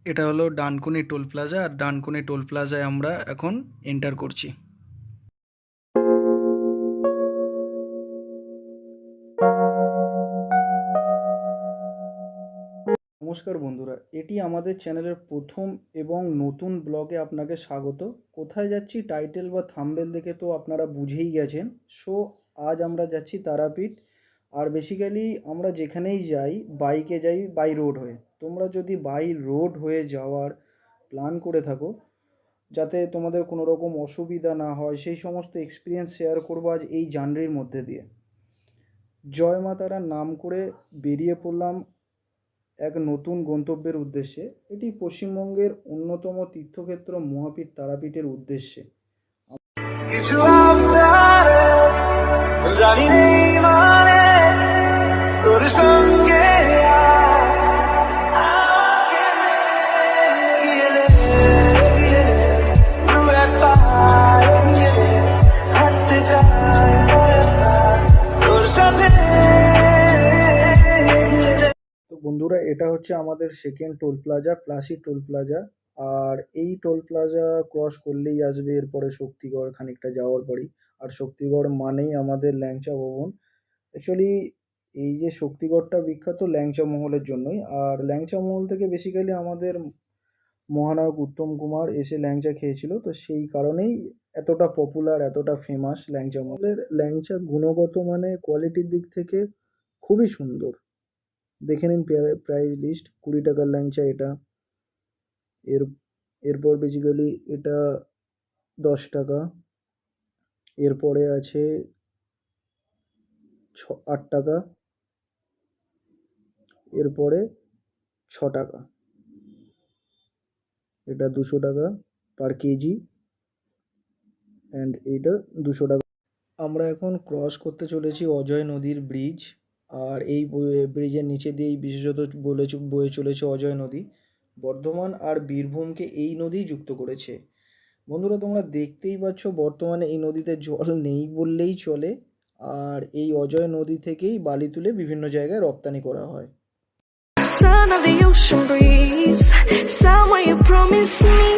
এটা হলো Dankuni toll plaza, আর Dankuni toll প্লাজায় আমরা এখন এন্টার করছি। নমস্কার বন্ধুরা, এটি আমাদের চ্যানেলের প্রথম এবং নতুন ব্লগে আপনাকে স্বাগত। কোথায় যাচ্ছি টাইটেল বা থাম্বনেল দেখে তো আপনারা বুঝেই গেছেন। সো আজ আমরা যাচ্ছি তারাপীঠ। আর বেসিক্যালি আমরা যেখানেই যাই বাইকে যাই বাই রোড হয়ে। তোমরা যদি বাই রোড হয়ে যাওয়ার প্ল্যান করে থাকো, যাতে তোমাদের কোনো রকম অসুবিধা না হয়, সেই সমস্ত এক্সপিরিয়েন্স শেয়ার করবো আজ এই জার্নির মধ্যে দিয়ে। জয় মা তারার নাম করে বেরিয়ে পড়লাম এক নতুন গন্তব্যের উদ্দেশ্যে। এটি পশ্চিমবঙ্গের অন্যতম তীর্থক্ষেত্র মহাপীঠ তারাপীঠের উদ্দেশ্যে। তো বন্ধুরা, এটা হচ্ছে আমাদের second toll plaza, Plassey toll plaza. আর এই টোল প্লাজা ক্রস করলেই আসবে এরপরে শক্তিগড়, খানিকটা যাওয়ার পরেই। আর শক্তিগড় মানেই আমাদের ল্যাংচা ভবন। অ্যাকচুয়ালি এই যে শক্তিগড়টা বিখ্যাত ল্যাংচা মহলের জন্যই। আর ল্যাংচা মহল থেকে বেসিক্যালি আমাদের মহানায়ক উত্তম কুমার এসে ল্যাংচা খেয়েছিল, তো সেই কারণেই এতটা পপুলার, এতটা ফেমাস ল্যাংচা মহলের ল্যাংচা। গুণগত মানে কোয়ালিটির দিক থেকে খুবই সুন্দর। দেখে নিন প্রাইস লিস্ট। 20 টাকার ল্যাংচা এটা। এর এরপর বেসিক্যালি এটা 10 টাকা। এরপরে আছে 8 টাকা। এরপরে 6 টাকা। এটা 200 টাকা পার কেজি। অ্যান্ড এইটা 200 টাকা। আমরা এখন ক্রস করতে চলেছি অজয় নদীর ব্রিজ। আর এই ব্রিজের নিচে দিয়েই বিশেষত বয়ে চলেছে অজয় নদী। বর্ধমান আর বীরভূমকে এই নদীই যুক্ত করেছে। বন্ধুরা, তোমরা দেখতেই পাচ্ছ বর্তমানে এই নদীতে জল নেই বললেই চলে। আর এই অজয় নদী থেকেই বালি তুলে বিভিন্ন জায়গায় রপ্তানি করা হয়। Son of the ocean breeze, somewhere you promise me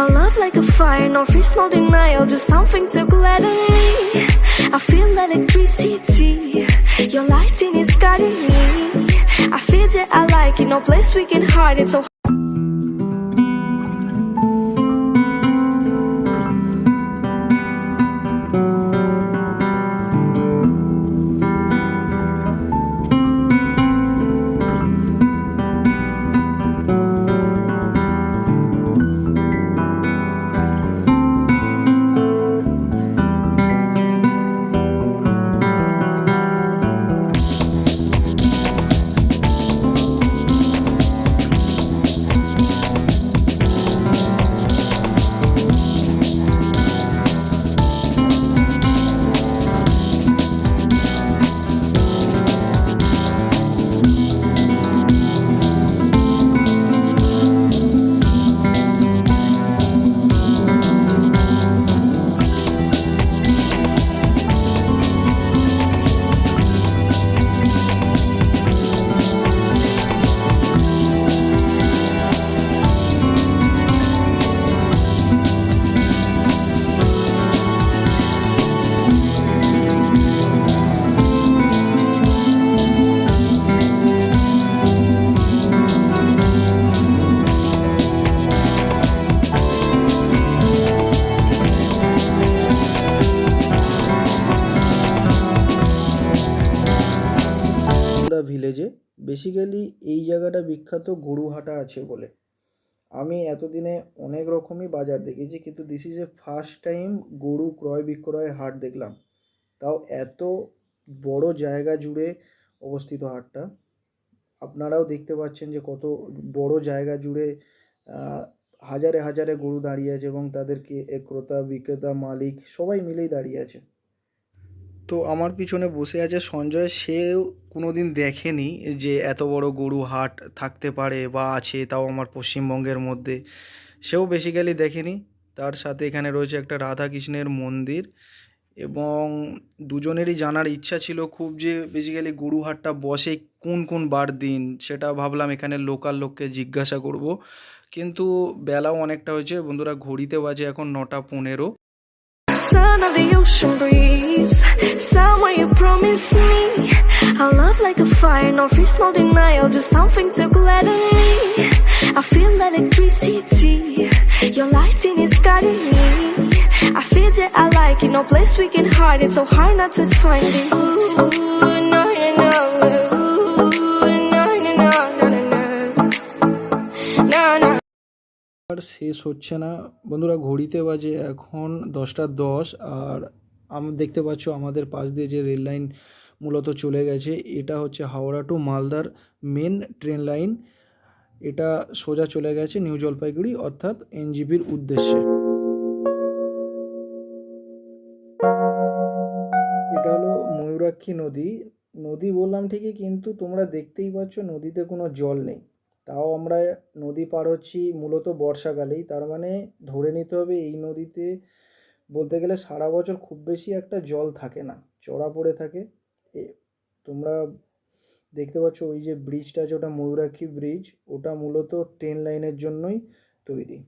a love like a fire, no fears, no denial, just something to gladden me. I feel electricity, your lighting is guiding me. I feel that I like it, no place we can hide it. So ভিলেজে basically এই জায়গাটা বিখ্যাত গরুহাটা আছে বলে। আমি এতদিনে অনেক রকমই বাজার দেখেছি, কিন্তু this is a first time গরু ক্রয় বিক্রয় হাট দেখলাম। তাও এত বড় জায়গা জুড়ে অবস্থিত হাটটা। আপনারাও দেখতে পাচ্ছেন যে কত বড় জায়গা জুড়ে হাজারে হাজারে গরু দাঁড়িয়ে আছে, এবং তাদেরকে ক্রেতা বিক্রেতা মালিক সবাই মিলেই দাঁড়িয়ে আছে। তো আমার পিছনে বসে আছে সঞ্জয়। সেও কোনো দিন দেখেনি যে এত বড় গরু হাট থাকতে পারে বা আছে, তাও আমার পশ্চিমবঙ্গের মধ্যে। সেও বেসিক্যালি দেখেনি। তার সাথে এখানে রয়েছে একটা রাধাকৃষ্ণের মন্দির। এবং দুজনেরই জানার ইচ্ছা ছিল খুব যে বেসিক্যালি গরুহাটটা বসে কোন কোন বার দিন, সেটা ভাবলাম এখানে লোকাল লোককে জিজ্ঞাসা করব। কিন্তু বেলাও অনেকটা হয়েছে বন্ধুরা, ঘড়িতে বাজে এখন 9:15। Sun of the ocean breeze, somewhere you promised me a love like a fire, no fears, no denial, just something to gladden me. I feel electricity, your lighting is guiding me. I feel that I like it, no place we can hide it, so hard not to find it. Ooh, no, no, no, ooh, no, no, no, no, no, no, no. আর শেষ হচ্ছে না বন্ধুরা, ঘড়িতে বাজে এখন 10:10। আর দেখতে পাচ্ছ আমাদের পাশ দিয়ে যে রেল লাইন মূলত চলে গেছে, এটা হচ্ছে হাওড়া টু মালদার মেন ট্রেন লাইন। এটা সোজা চলে গেছে নিউ জলপাইগুড়ি অর্থাৎ এনজিপির উদ্দেশ্যে। এটা হলো ময়ূরাক্ষী নদী। নদী বললাম ঠিকই, কিন্তু তোমরা দেখতেই পাচ্ছ নদীতে কোনো জল নেই। তাও আমরা নদী পার হচ্ছি মূলত বর্ষাকালেই, তার মানে ধরে নিতে হবে এই নদীতে বলতে গেলে সারা বছর খুব বেশি একটা জল থাকে না, চড়া পড়ে থাকে। তোমরা দেখতে পাচ্ছ ওই যে ব্রিজটা আছে, ওটা ময়ূরাক্ষী ব্রিজ, ওটা মূলত ট্রেন লাইনের জন্যই তৈরি।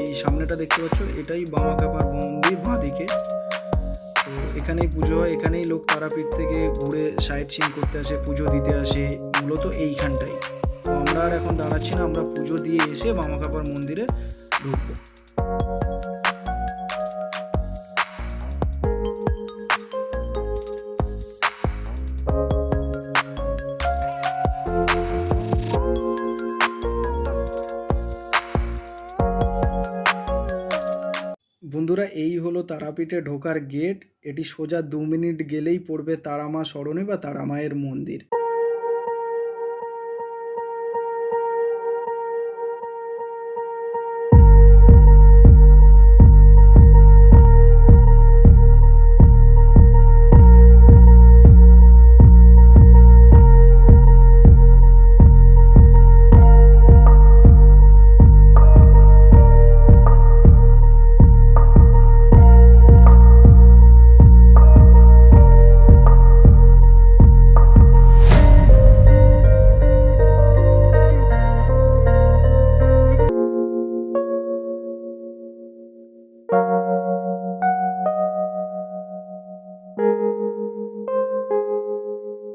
এই সামনেটা দেখতে পাচ্ছ, এটাই বামাখ্যাপার মন্দির বাঁদিকে। তো এখানেই পুজো হয়, এখানেই লোক তারাপীঠ থেকে ঘুরে সাইট সিন করতে আসে, পুজো দিতে আসে মূলত এইখানটাই। তো আমরা আর এখন দাঁড়াচ্ছি না, আমরা পুজো দিয়ে এসে বামাখ্যাপার মন্দিরে ঢুকবো। বন্ধুরা, এই হলো তারাপীঠে ঢোকার গেট। এটি সোজা 2 মিনিট গেলেই পড়বে তারা মা সরণি বা তারা মায়ের মন্দির।